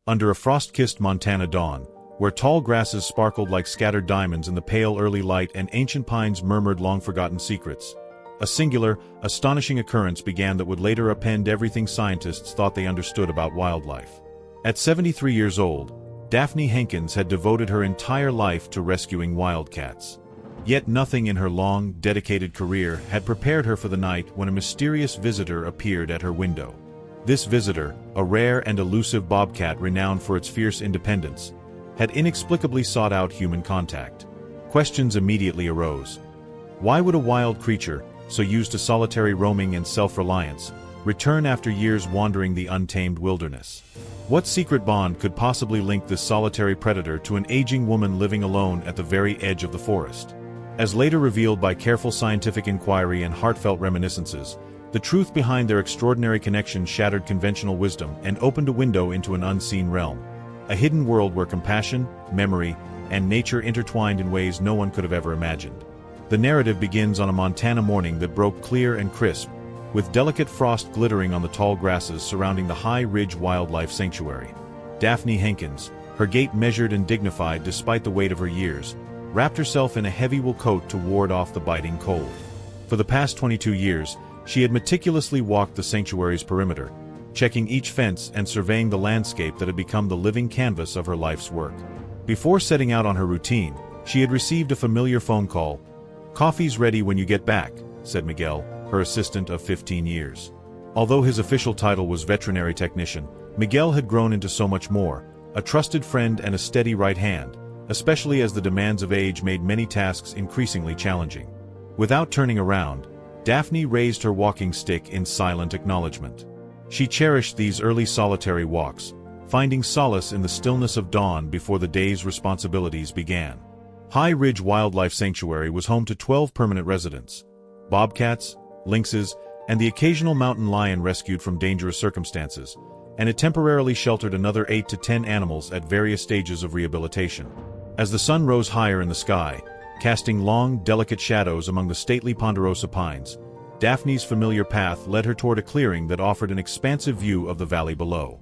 Under a frost-kissed Montana dawn, where tall grasses sparkled like scattered diamonds in the pale early light and ancient pines murmured long-forgotten secrets, a singular, astonishing occurrence began that would later append everything scientists thought they understood about wildlife. At 73 years old, Daphne Hankins had devoted her entire life to rescuing wildcats. Yet nothing in her long, dedicated career had prepared her for the night when a mysterious visitor appeared at her window. This visitor, a rare and elusive bobcat renowned for its fierce independence, had inexplicably sought out human contact. Questions immediately arose. Why would a wild creature, so used to solitary roaming and self-reliance, return after years wandering the untamed wilderness? What secret bond could possibly link this solitary predator to an aging woman living alone at the very edge of the forest? As later revealed by careful scientific inquiry and heartfelt reminiscences, the truth behind their extraordinary connection shattered conventional wisdom and opened a window into an unseen realm, a hidden world where compassion, memory, and nature intertwined in ways no one could have ever imagined. The narrative begins on a Montana morning that broke clear and crisp, with delicate frost glittering on the tall grasses surrounding the High Ridge Wildlife Sanctuary. Daphne Hankins, her gait measured and dignified despite the weight of her years, wrapped herself in a heavy wool coat to ward off the biting cold. For the past 22 years, she had meticulously walked the sanctuary's perimeter, checking each fence and surveying the landscape that had become the living canvas of her life's work. Before setting out on her routine, she had received a familiar phone call. "Coffee's ready when you get back," said Miguel, her assistant of 15 years. Although his official title was veterinary technician, Miguel had grown into so much more, a trusted friend and a steady right hand, especially as the demands of age made many tasks increasingly challenging. Without turning around, Daphne raised her walking stick in silent acknowledgement. She cherished these early solitary walks, finding solace in the stillness of dawn before the day's responsibilities began. High Ridge Wildlife Sanctuary was home to 12 permanent residents: bobcats, lynxes, and the occasional mountain lion rescued from dangerous circumstances, and it temporarily sheltered another 8 to 10 animals at various stages of rehabilitation. As the sun rose higher in the sky, casting long, delicate shadows among the stately ponderosa pines, Daphne's familiar path led her toward a clearing that offered an expansive view of the valley below.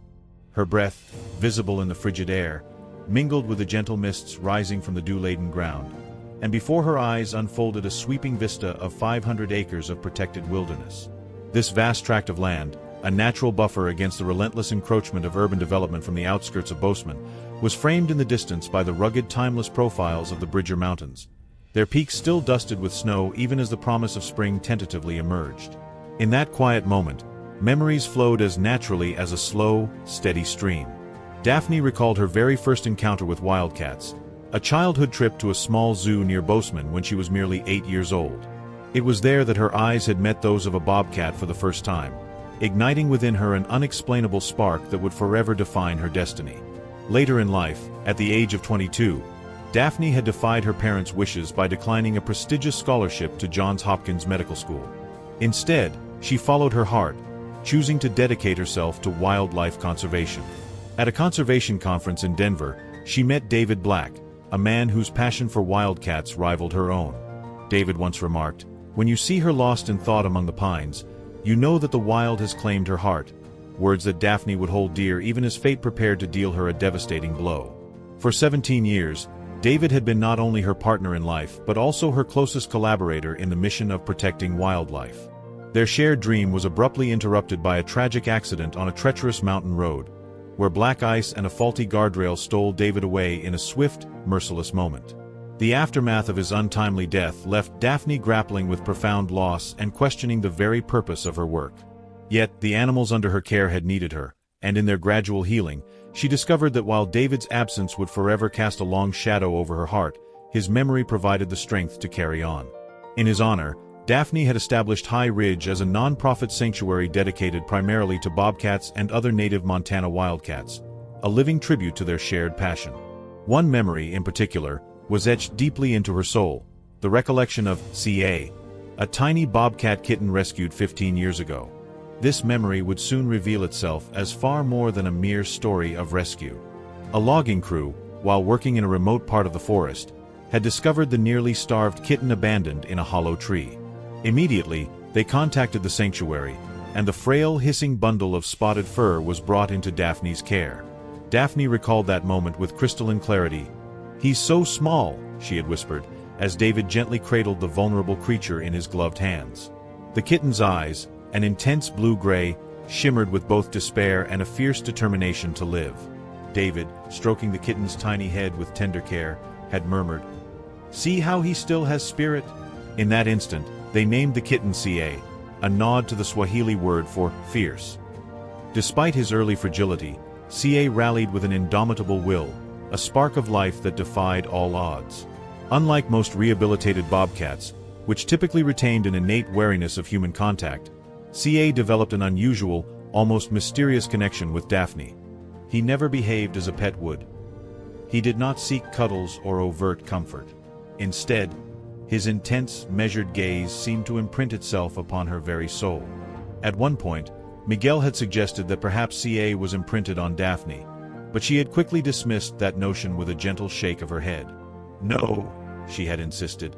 Her breath, visible in the frigid air, mingled with the gentle mists rising from the dew-laden ground, and before her eyes unfolded a sweeping vista of 500 acres of protected wilderness. This vast tract of land, a natural buffer against the relentless encroachment of urban development from the outskirts of Bozeman, was framed in the distance by the rugged, timeless profiles of the Bridger Mountains, their peaks still dusted with snow even as the promise of spring tentatively emerged. In that quiet moment, memories flowed as naturally as a slow, steady stream. Daphne recalled her very first encounter with wildcats, a childhood trip to a small zoo near Bozeman when she was merely 8 years old. It was there that her eyes had met those of a bobcat for the first time, igniting within her an unexplainable spark that would forever define her destiny. Later in life, at the age of 22, Daphne had defied her parents' wishes by declining a prestigious scholarship to Johns Hopkins Medical School. Instead, she followed her heart, choosing to dedicate herself to wildlife conservation. At a conservation conference in Denver, she met David Black, a man whose passion for wildcats rivaled her own. David once remarked, "When you see her lost in thought among the pines, you know that the wild has claimed her heart," words that Daphne would hold dear even as fate prepared to deal her a devastating blow. For 17 years, David had been not only her partner in life but also her closest collaborator in the mission of protecting wildlife. Their shared dream was abruptly interrupted by a tragic accident on a treacherous mountain road, where black ice and a faulty guardrail stole David away in a swift, merciless moment. The aftermath of his untimely death left Daphne grappling with profound loss and questioning the very purpose of her work. Yet, the animals under her care had needed her, and in their gradual healing, she discovered that while David's absence would forever cast a long shadow over her heart, his memory provided the strength to carry on. In his honor, Daphne had established High Ridge as a non-profit sanctuary dedicated primarily to bobcats and other native Montana wildcats, a living tribute to their shared passion. One memory, in particular, was etched deeply into her soul, the recollection of C.A., a tiny bobcat kitten rescued 15 years ago. This memory would soon reveal itself as far more than a mere story of rescue. A logging crew, while working in a remote part of the forest, had discovered the nearly starved kitten abandoned in a hollow tree. Immediately, they contacted the sanctuary, and the frail, hissing bundle of spotted fur was brought into Daphne's care. Daphne recalled that moment with crystalline clarity. "He's so small," she had whispered, as David gently cradled the vulnerable creature in his gloved hands. The kitten's eyes, an intense blue-gray, shimmered with both despair and a fierce determination to live. David, stroking the kitten's tiny head with tender care, had murmured, "See how he still has spirit?" In that instant, they named the kitten Ca, a nod to the Swahili word for fierce. Despite his early fragility, Ca rallied with an indomitable will, a spark of life that defied all odds. Unlike most rehabilitated bobcats, which typically retained an innate wariness of human contact, Ca developed an unusual, almost mysterious connection with Daphne. He never behaved as a pet would. He did not seek cuddles or overt comfort. Instead, his intense, measured gaze seemed to imprint itself upon her very soul. At one point, Miguel had suggested that perhaps Ca was imprinted on Daphne, but she had quickly dismissed that notion with a gentle shake of her head. "No," she had insisted.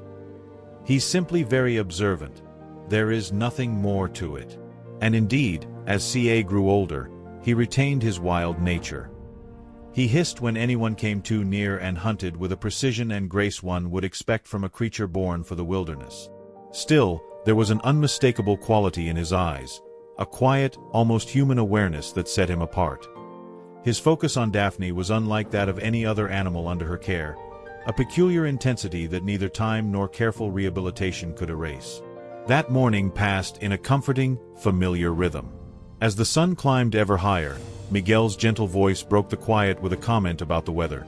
"He's simply very observant. There is nothing more to it." And indeed, as Ca grew older, he retained his wild nature. He hissed when anyone came too near and hunted with a precision and grace one would expect from a creature born for the wilderness. Still, there was an unmistakable quality in his eyes, a quiet, almost human awareness that set him apart. His focus on Daphne was unlike that of any other animal under her care, a peculiar intensity that neither time nor careful rehabilitation could erase. That morning passed in a comforting, familiar rhythm. As the sun climbed ever higher, Miguel's gentle voice broke the quiet with a comment about the weather.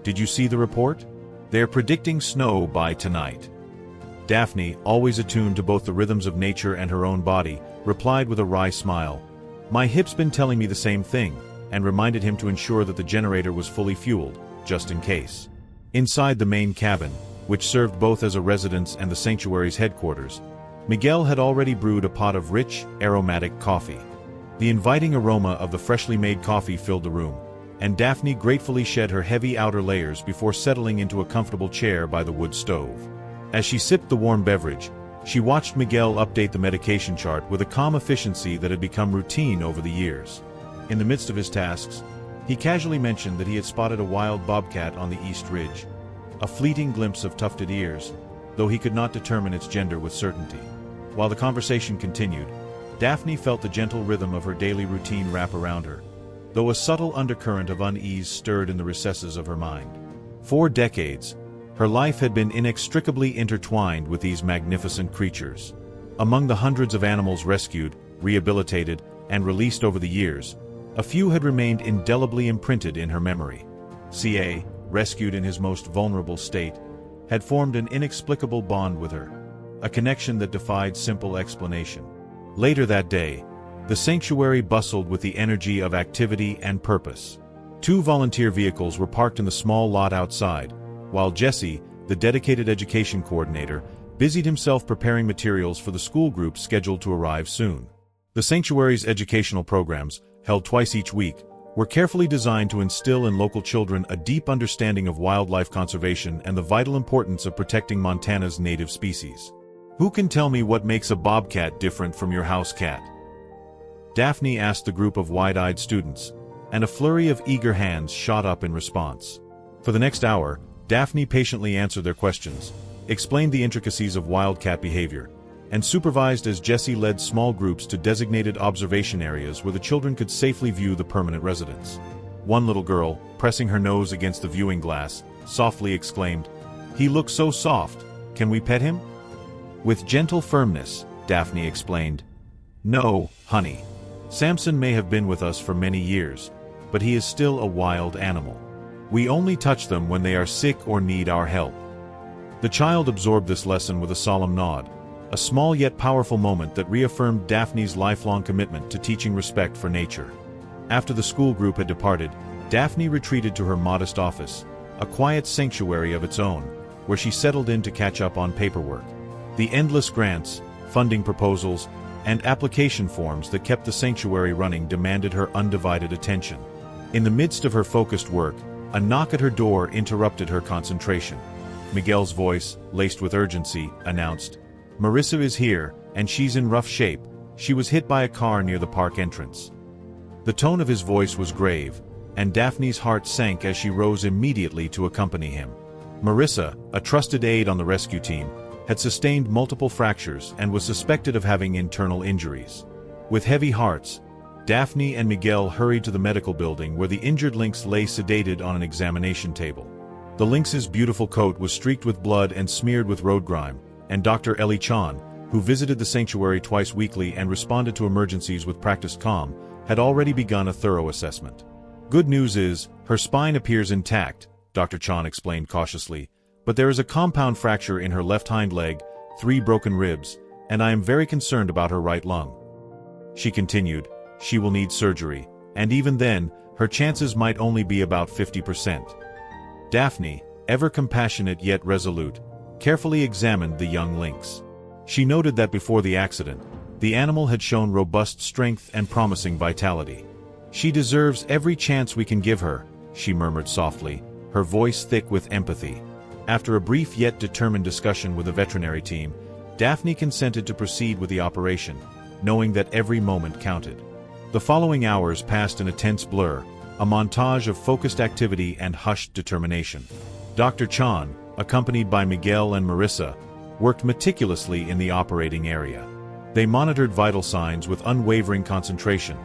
"Did you see the report? They're predicting snow by tonight." Daphne, always attuned to both the rhythms of nature and her own body, replied with a wry smile. "My hip's been telling me the same thing," and reminded him to ensure that the generator was fully fueled, just in case. Inside the main cabin, which served both as a residence and the sanctuary's headquarters, Miguel had already brewed a pot of rich, aromatic coffee. The inviting aroma of the freshly made coffee filled the room, and Daphne gratefully shed her heavy outer layers before settling into a comfortable chair by the wood stove. As she sipped the warm beverage, she watched Miguel update the medication chart with a calm efficiency that had become routine over the years. In the midst of his tasks, he casually mentioned that he had spotted a wild bobcat on the East Ridge, a fleeting glimpse of tufted ears, though he could not determine its gender with certainty. While the conversation continued, Daphne felt the gentle rhythm of her daily routine wrap around her, though a subtle undercurrent of unease stirred in the recesses of her mind. For decades, her life had been inextricably intertwined with these magnificent creatures. Among the hundreds of animals rescued, rehabilitated, and released over the years, a few had remained indelibly imprinted in her memory. Ca, rescued in his most vulnerable state, had formed an inexplicable bond with her, a connection that defied simple explanation. Later that day, the sanctuary bustled with the energy of activity and purpose. 2 volunteer vehicles were parked in the small lot outside, while Jesse, the dedicated education coordinator, busied himself preparing materials for the school group scheduled to arrive soon. The sanctuary's educational programs, held twice each week, were carefully designed to instill in local children a deep understanding of wildlife conservation and the vital importance of protecting Montana's native species. "Who can tell me what makes a bobcat different from your house cat?" Daphne asked the group of wide-eyed students, and a flurry of eager hands shot up in response. For the next hour, Daphne patiently answered their questions, explained the intricacies of wildcat behavior, and supervised as Jesse led small groups to designated observation areas where the children could safely view the permanent residents. One little girl, pressing her nose against the viewing glass, softly exclaimed, "He looks so soft, can we pet him?" With gentle firmness, Daphne explained, "No, honey. Samson may have been with us for many years, but he is still a wild animal. We only touch them when they are sick or need our help." The child absorbed this lesson with a solemn nod, a small yet powerful moment that reaffirmed Daphne's lifelong commitment to teaching respect for nature. After the school group had departed, Daphne retreated to her modest office, a quiet sanctuary of its own, where she settled in to catch up on paperwork. The endless grants, funding proposals, and application forms that kept the sanctuary running demanded her undivided attention. In the midst of her focused work, a knock at her door interrupted her concentration. Miguel's voice, laced with urgency, announced, "Marissa is here, and she's in rough shape. She was hit by a car near the park entrance." The tone of his voice was grave, and Daphne's heart sank as she rose immediately to accompany him. Marissa, a trusted aide on the rescue team, had sustained multiple fractures and was suspected of having internal injuries. With heavy hearts, Daphne and Miguel hurried to the medical building where the injured lynx lay sedated on an examination table. The lynx's beautiful coat was streaked with blood and smeared with road grime, and Dr. Ellie Chan, who visited the sanctuary twice weekly and responded to emergencies with practiced calm, had already begun a thorough assessment. Good news is, her spine appears intact, Dr. Chan explained cautiously, but there is a compound fracture in her left hind leg, 3 broken ribs, and I am very concerned about her right lung. She continued, she will need surgery, and even then, her chances might only be about 50%. Daphne, ever compassionate yet resolute, carefully examined the young lynx. She noted that before the accident, the animal had shown robust strength and promising vitality. She deserves every chance we can give her, she murmured softly, her voice thick with empathy. After a brief yet determined discussion with the veterinary team, Daphne consented to proceed with the operation, knowing that every moment counted. The following hours passed in a tense blur, a montage of focused activity and hushed determination. Dr. Chan, accompanied by Miguel and Marissa, worked meticulously in the operating area. They monitored vital signs with unwavering concentration,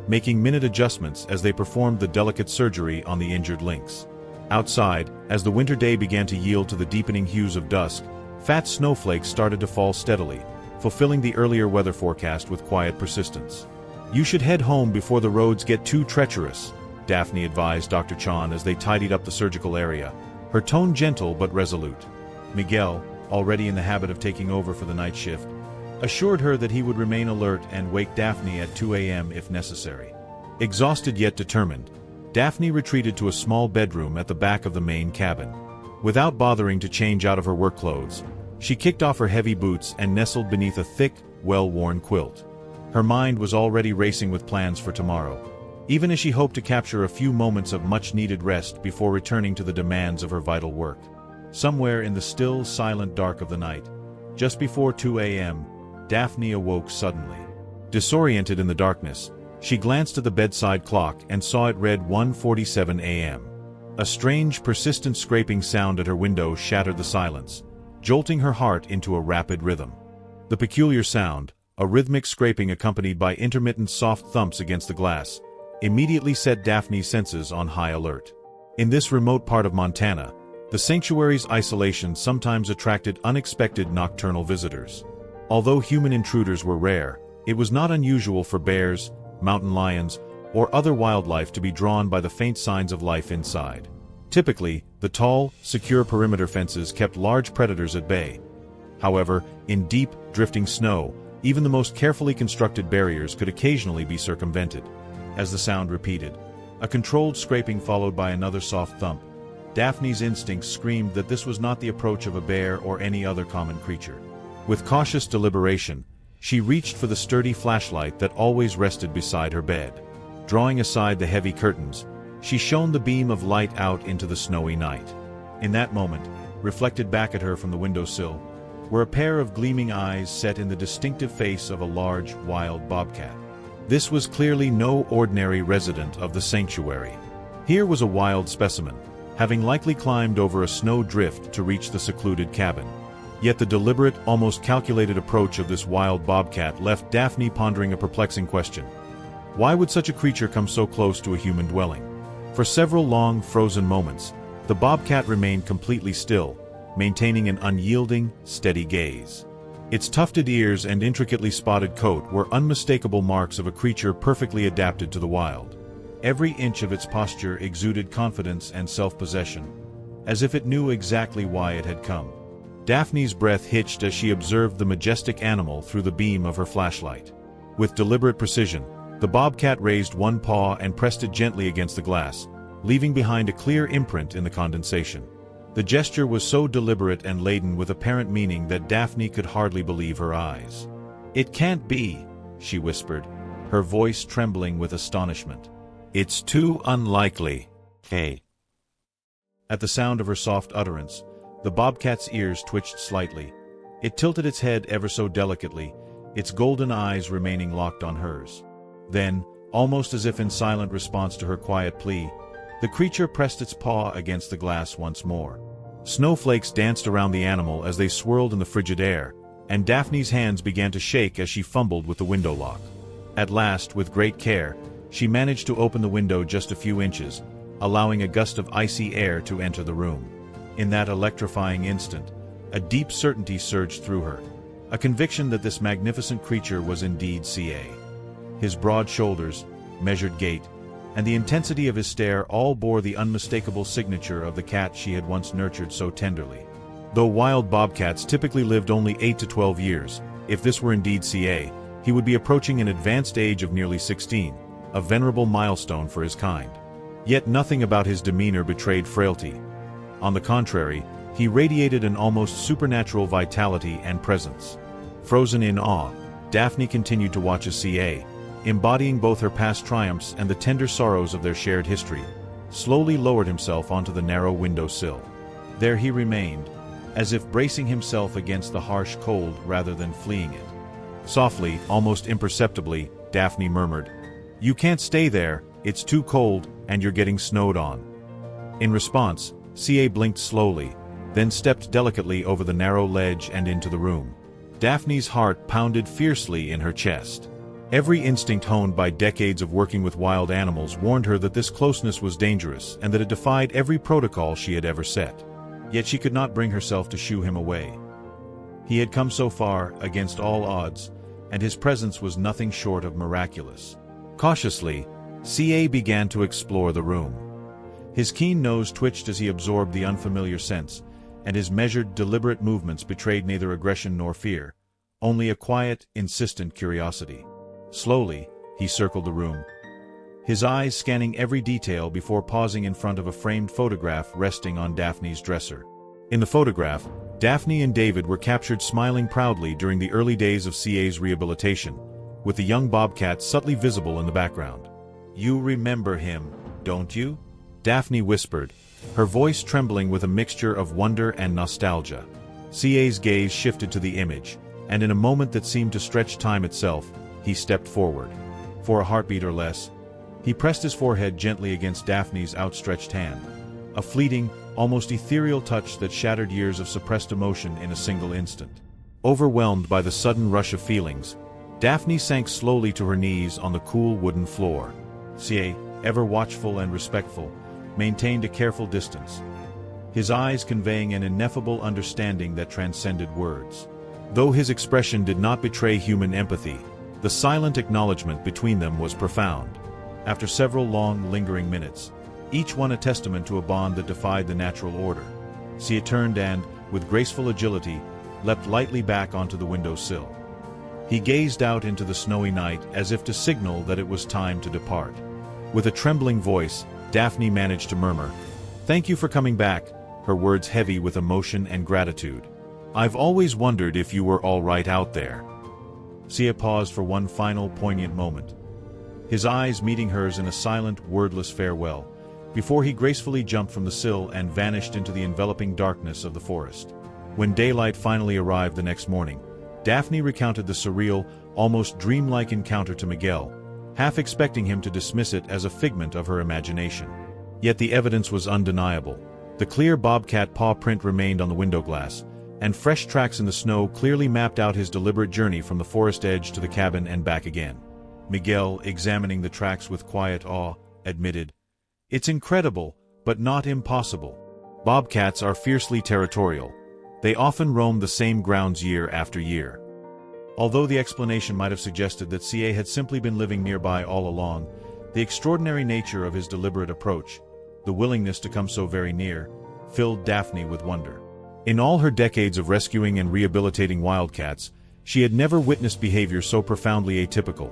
making minute adjustments as they performed the delicate surgery on the injured lynx. Outside, as the winter day began to yield to the deepening hues of dusk, fat snowflakes started to fall steadily, fulfilling the earlier weather forecast with quiet persistence. You should head home before the roads get too treacherous, Daphne advised Dr. Chan as they tidied up the surgical area, her tone gentle but resolute. Miguel, already in the habit of taking over for the night shift, assured her that he would remain alert and wake Daphne at 2 a.m. if necessary. Exhausted yet determined, Daphne retreated to a small bedroom at the back of the main cabin. Without bothering to change out of her work clothes, she kicked off her heavy boots and nestled beneath a thick, well-worn quilt. Her mind was already racing with plans for tomorrow, even as she hoped to capture a few moments of much-needed rest before returning to the demands of her vital work. Somewhere in the still, silent dark of the night, just before 2 a.m., Daphne awoke suddenly. Disoriented in the darkness, she glanced at the bedside clock and saw it read 1:47 a.m. A strange, persistent scraping sound at her window shattered the silence, jolting her heart into a rapid rhythm. The peculiar sound, a rhythmic scraping accompanied by intermittent soft thumps against the glass, immediately set Daphne's senses on high alert. In this remote part of Montana, the sanctuary's isolation sometimes attracted unexpected nocturnal visitors. Although human intruders were rare, it was not unusual for bears, mountain lions, or other wildlife to be drawn by the faint signs of life inside. Typically, the tall, secure perimeter fences kept large predators at bay. However, in deep, drifting snow, even the most carefully constructed barriers could occasionally be circumvented. As the sound repeated, a controlled scraping followed by another soft thump, Daphne's instincts screamed that this was not the approach of a bear or any other common creature. With cautious deliberation, she reached for the sturdy flashlight that always rested beside her bed. Drawing aside the heavy curtains, she shone the beam of light out into the snowy night. In that moment, reflected back at her from the windowsill, were a pair of gleaming eyes set in the distinctive face of a large, wild bobcat. This was clearly no ordinary resident of the sanctuary. Here was a wild specimen, having likely climbed over a snow drift to reach the secluded cabin. Yet the deliberate, almost calculated approach of this wild bobcat left Daphne pondering a perplexing question. Why would such a creature come so close to a human dwelling? For several long, frozen moments, the bobcat remained completely still, maintaining an unyielding, steady gaze. Its tufted ears and intricately spotted coat were unmistakable marks of a creature perfectly adapted to the wild. Every inch of its posture exuded confidence and self-possession, as if it knew exactly why it had come. Daphne's breath hitched as she observed the majestic animal through the beam of her flashlight. With deliberate precision, the bobcat raised one paw and pressed it gently against the glass, leaving behind a clear imprint in the condensation. The gesture was so deliberate and laden with apparent meaning that Daphne could hardly believe her eyes. "It can't be," she whispered, her voice trembling with astonishment. "It's too unlikely." Hey. At the sound of her soft utterance, the bobcat's ears twitched slightly. It tilted its head ever so delicately, its golden eyes remaining locked on hers. Then, almost as if in silent response to her quiet plea, The creature pressed its paw against the glass once more. Snowflakes danced around the animal as they swirled in the frigid air, and Daphne's hands began to shake as she fumbled with the window lock. At last, with great care, she managed to open the window just a few inches, allowing a gust of icy air to enter the room. In that electrifying instant, a deep certainty surged through her, a conviction that this magnificent creature was indeed CA. His broad shoulders, measured gait, and the intensity of his stare all bore the unmistakable signature of the cat she had once nurtured so tenderly. Though wild bobcats typically lived only 8 to 12 years, if this were indeed CA, he would be approaching an advanced age of nearly 16, a venerable milestone for his kind. Yet nothing about his demeanor betrayed frailty. On the contrary, he radiated an almost supernatural vitality and presence. Frozen in awe, Daphne continued to watch as CA, embodying both her past triumphs and the tender sorrows of their shared history, slowly lowered himself onto the narrow windowsill. There he remained, as if bracing himself against the harsh cold rather than fleeing it. Softly, almost imperceptibly, Daphne murmured, "You can't stay there, it's too cold, and you're getting snowed on." In response, CA blinked slowly, then stepped delicately over the narrow ledge and into the room. Daphne's heart pounded fiercely in her chest. Every instinct honed by decades of working with wild animals warned her that this closeness was dangerous and that it defied every protocol she had ever set. Yet she could not bring herself to shoo him away. He had come so far, against all odds, and his presence was nothing short of miraculous. Cautiously, CA began to explore the room. His keen nose twitched as he absorbed the unfamiliar scents, and his measured, deliberate movements betrayed neither aggression nor fear, only a quiet, insistent curiosity. Slowly, he circled the room, his eyes scanning every detail before pausing in front of a framed photograph resting on Daphne's dresser. In the photograph, Daphne and David were captured smiling proudly during the early days of CA's rehabilitation, with the young bobcat subtly visible in the background. "You remember him, don't you?" Daphne whispered, her voice trembling with a mixture of wonder and nostalgia. CA's gaze shifted to the image, and in a moment that seemed to stretch time itself, he stepped forward. For a heartbeat or less, he pressed his forehead gently against Daphne's outstretched hand, a fleeting, almost ethereal touch that shattered years of suppressed emotion in a single instant. Overwhelmed by the sudden rush of feelings, Daphne sank slowly to her knees on the cool wooden floor. CA, ever watchful and respectful, maintained a careful distance, his eyes conveying an ineffable understanding that transcended words. Though his expression did not betray human empathy, the silent acknowledgement between them was profound. After several long, lingering minutes, each one a testament to a bond that defied the natural order, CA turned and, with graceful agility, leapt lightly back onto the windowsill. He gazed out into the snowy night as if to signal that it was time to depart. With a trembling voice, Daphne managed to murmur, "Thank you for coming back," her words heavy with emotion and gratitude. "I've always wondered if you were all right out there." CA paused for one final poignant moment, his eyes meeting hers in a silent, wordless farewell, before he gracefully jumped from the sill and vanished into the enveloping darkness of the forest. When daylight finally arrived the next morning, Daphne recounted the surreal, almost dreamlike encounter to Miguel, half expecting him to dismiss it as a figment of her imagination. Yet the evidence was undeniable. The clear bobcat paw print remained on the window glass, and fresh tracks in the snow clearly mapped out his deliberate journey from the forest edge to the cabin and back again. Miguel, examining the tracks with quiet awe, admitted, "It's incredible, but not impossible. Bobcats are fiercely territorial. They often roam the same grounds year after year." Although the explanation might have suggested that CA had simply been living nearby all along, the extraordinary nature of his deliberate approach, the willingness to come so very near, filled Daphne with wonder. In all her decades of rescuing and rehabilitating wildcats, she had never witnessed behavior so profoundly atypical,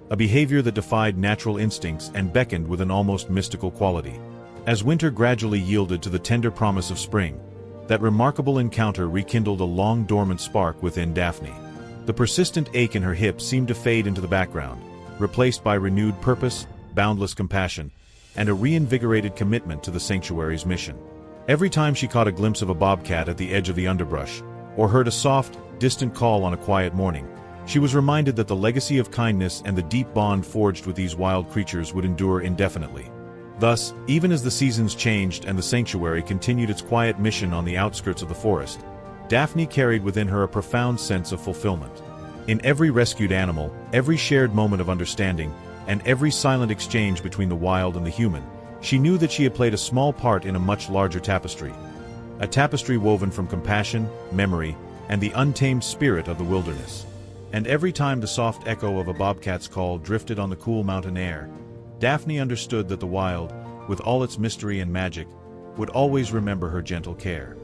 a behavior that defied natural instincts and beckoned with an almost mystical quality. As winter gradually yielded to the tender promise of spring, that remarkable encounter rekindled a long-dormant spark within Daphne. The persistent ache in her hip seemed to fade into the background, replaced by renewed purpose, boundless compassion, and a reinvigorated commitment to the sanctuary's mission. Every time she caught a glimpse of a bobcat at the edge of the underbrush, or heard a soft, distant call on a quiet morning, she was reminded that the legacy of kindness and the deep bond forged with these wild creatures would endure indefinitely. Thus, even as the seasons changed and the sanctuary continued its quiet mission on the outskirts of the forest, Daphne carried within her a profound sense of fulfillment. In every rescued animal, every shared moment of understanding, and every silent exchange between the wild and the human, she knew that she had played a small part in a much larger tapestry. A tapestry woven from compassion, memory, and the untamed spirit of the wilderness. And every time the soft echo of a bobcat's call drifted on the cool mountain air, Daphne understood that the wild, with all its mystery and magic, would always remember her gentle care.